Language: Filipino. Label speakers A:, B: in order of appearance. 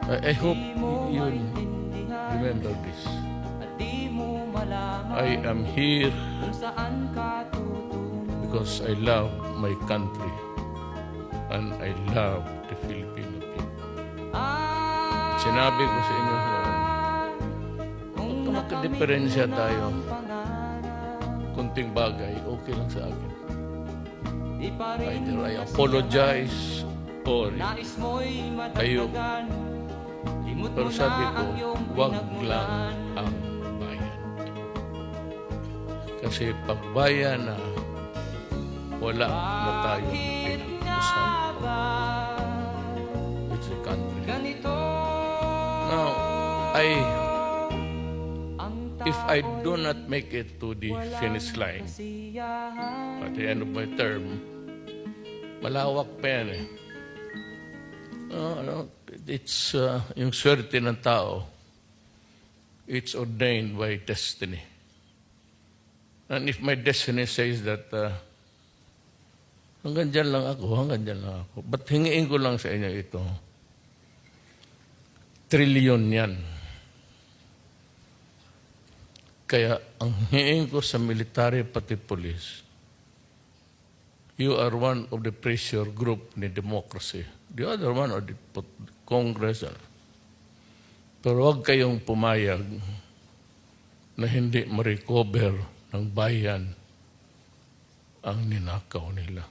A: I hope you remember this. I am here because I love my country and I love the Filipino people. Sinabi ko sa inyo, kung magka-diferensya tayo, kunting bagay, okay lang sa akin. Either I apologize or kayo. Pero sabi ko, wag lang ang bayan. Kasi pag bayan na wala na tayong pinag-usapan. It's a country. Now, if I do not make it to the finish line at the end of my term, malawak pa yan eh. It's yung swerte ng tao, it's ordained by destiny. And if my destiny says that hanggang dyan lang ako, ba't hingiin ko lang sa inyo ito? Trilyon yan. Kaya ang hingiin ko sa military pati police, you are one of the pressure group ni democracy. The other one are the Congress. Pero huwag kayong pumayag na hindi ma-recover ng bayan ang ninakaw nila.